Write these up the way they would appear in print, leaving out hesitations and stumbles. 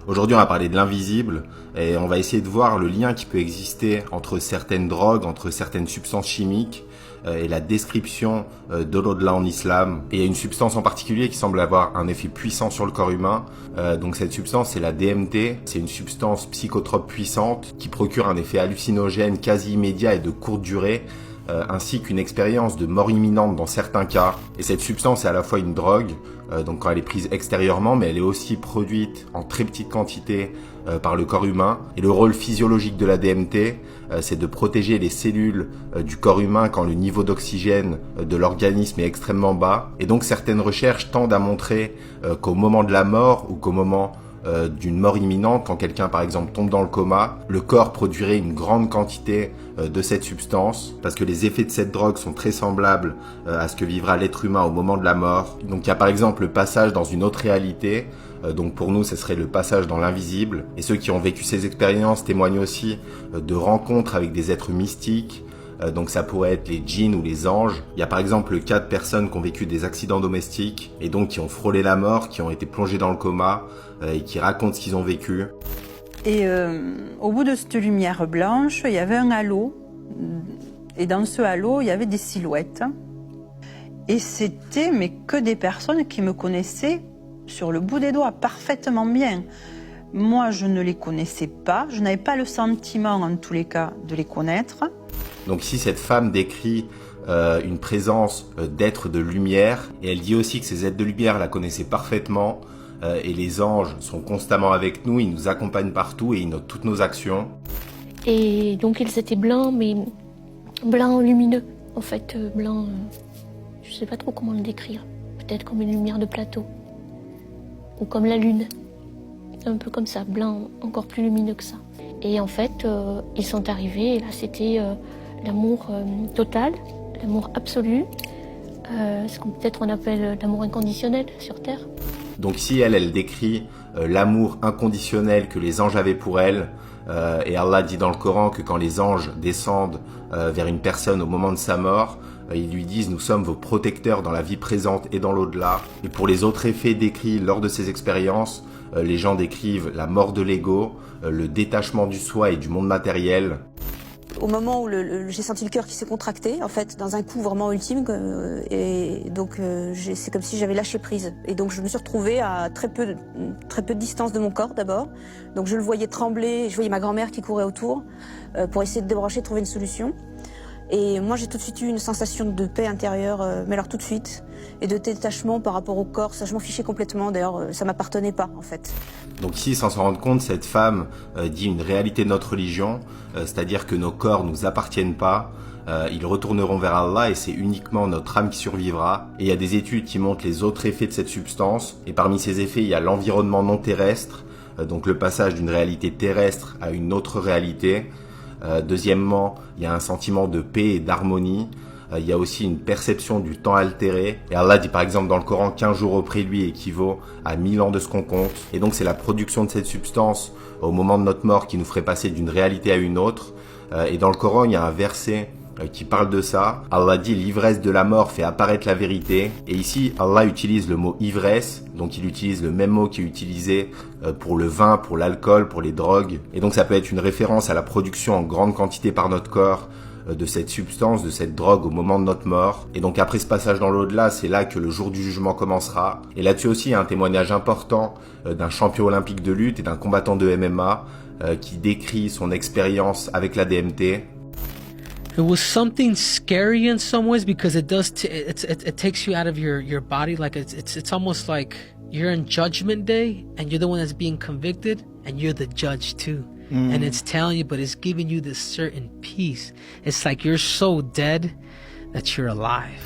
Aujourd'hui, on va parler de l'invisible et on va essayer de voir le lien qui peut exister entre certaines drogues, entre certaines substances chimiques et la description de l'au-delà en islam. Et il y a une substance en particulier qui semble avoir un effet puissant sur le corps humain. Donc cette substance, c'est la DMT. C'est une substance psychotrope puissante qui procure un effet hallucinogène quasi immédiat et de courte durée, ainsi qu'une expérience de mort imminente dans certains cas. Et cette substance est à la fois une drogue, donc quand elle est prise extérieurement, mais elle est aussi produite en très petite quantité par le corps humain. Et le rôle physiologique de la DMT, c'est de protéger les cellules du corps humain quand le niveau d'oxygène de l'organisme est extrêmement bas. Et donc certaines recherches tendent à montrer qu'au moment de la mort ou qu'au moment d'une mort imminente, quand quelqu'un par exemple tombe dans le coma, le corps produirait une grande quantité de cette substance, parce que les effets de cette drogue sont très semblables à ce que vivra l'être humain au moment de la mort. Donc il y a par exemple le passage dans une autre réalité, donc pour nous ce serait le passage dans l'invisible, et ceux qui ont vécu ces expériences témoignent aussi de rencontres avec des êtres mystiques. Donc ça pourrait être les djinns ou les anges. Il y a par exemple le cas de personnes qui ont vécu des accidents domestiques et donc qui ont frôlé la mort, qui ont été plongées dans le coma et qui racontent ce qu'ils ont vécu. Et au bout de cette lumière blanche, il y avait un halo. Et dans ce halo, il y avait des silhouettes. Et c'était mais que des personnes qui me connaissaient sur le bout des doigts, parfaitement bien. Moi, je ne les connaissais pas. Je n'avais pas le sentiment, en tous les cas, de les connaître. Donc ici, cette femme décrit une présence d'êtres de lumière, et elle dit aussi que ces êtres de lumière la connaissaient parfaitement, et les anges sont constamment avec nous, ils nous accompagnent partout et ils notent toutes nos actions. Et donc ils étaient blancs, mais blancs lumineux, en fait, blancs, je sais pas trop comment le décrire, peut-être comme une lumière de plateau, ou comme la lune, un peu comme ça, blanc, encore plus lumineux que ça. Et en fait, ils sont arrivés, et là c'était l'amour total, l'amour absolu, ce qu'on peut-être on appelle l'amour inconditionnel sur Terre. Donc ici, elle décrit l'amour inconditionnel que les anges avaient pour elle, et Allah dit dans le Coran que quand les anges descendent vers une personne au moment de sa mort, ils lui disent « Nous sommes vos protecteurs dans la vie présente et dans l'au-delà ». Et pour les autres effets décrits lors de ces expériences, les gens décrivent la mort de l'ego, le détachement du soi et du monde matériel. Au moment où j'ai senti le cœur qui s'est contracté, en fait, dans un coup vraiment ultime, et donc c'est comme si j'avais lâché prise. Et donc je me suis retrouvée à très peu de distance de mon corps d'abord. Donc je le voyais trembler, je voyais ma grand-mère qui courait autour pour essayer de débrancher, de trouver une solution. Et moi j'ai tout de suite eu une sensation de paix intérieure, mais alors tout de suite, et de détachement par rapport au corps. Ça, je m'en fichais complètement, d'ailleurs ça m'appartenait pas en fait. Donc ici, sans s'en rendre compte, cette femme dit une réalité de notre religion, c'est-à-dire que nos corps nous appartiennent pas, ils retourneront vers Allah et c'est uniquement notre âme qui survivra. Et il y a des études qui montrent les autres effets de cette substance, et parmi ces effets, il y a l'environnement non terrestre, donc le passage d'une réalité terrestre à une autre réalité. Deuxièmement, il y a un sentiment de paix et d'harmonie. Il y a aussi une perception du temps altéré. Et Allah dit par exemple dans le Coran qu'un jour auprès de lui équivaut à 1000 ans de ce qu'on compte. Et donc c'est la production de cette substance au moment de notre mort qui nous ferait passer d'une réalité à une autre. Et dans le Coran, il y a un verset qui parle de ça. Allah dit « L'ivresse de la mort fait apparaître la vérité ». Et ici, Allah utilise le mot « ivresse ». Donc il utilise le même mot qui est utilisé pour le vin, pour l'alcool, pour les drogues. Et donc ça peut être une référence à la production en grande quantité par notre corps de cette substance, de cette drogue au moment de notre mort. Et donc après ce passage dans l'au-delà, c'est là que le jour du jugement commencera. Et là-dessus aussi, il y a un témoignage important d'un champion olympique de lutte et d'un combattant de MMA qui décrit son expérience avec la DMT. It was something scary in some ways because it does it takes you out of your body, like it's almost like you're in judgment day and you're the one that's being convicted and you're the judge too. And it's telling you, but it's giving you this certain peace. It's like you're so dead that you're alive.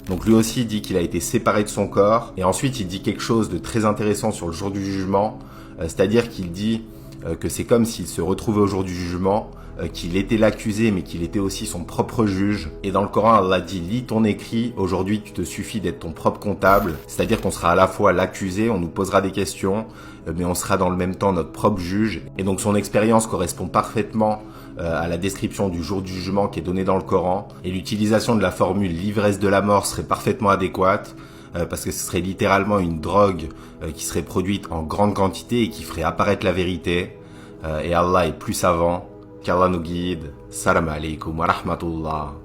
Donc lui aussi dit qu'il a été séparé de son corps. Et ensuite il dit quelque chose de très intéressant sur le jour du jugement. C'est-à-dire qu'il dit que c'est comme s'il se retrouvait au jour du jugement, qu'il était l'accusé mais qu'il était aussi son propre juge. Et dans le Coran, Allah dit « Lis ton écrit, aujourd'hui tu te suffis d'être ton propre comptable ». C'est-à-dire qu'on sera à la fois l'accusé, on nous posera des questions, mais on sera dans le même temps notre propre juge. Et donc son expérience correspond parfaitement à la description du jour du jugement qui est donnée dans le Coran. Et l'utilisation de la formule « l'ivresse de la mort » serait parfaitement adéquate, parce que ce serait littéralement une drogue qui serait produite en grande quantité et qui ferait apparaître la vérité. Et Allah est plus savant. Qu'Allah nous guide. Salam alaikum wa rahmatullah.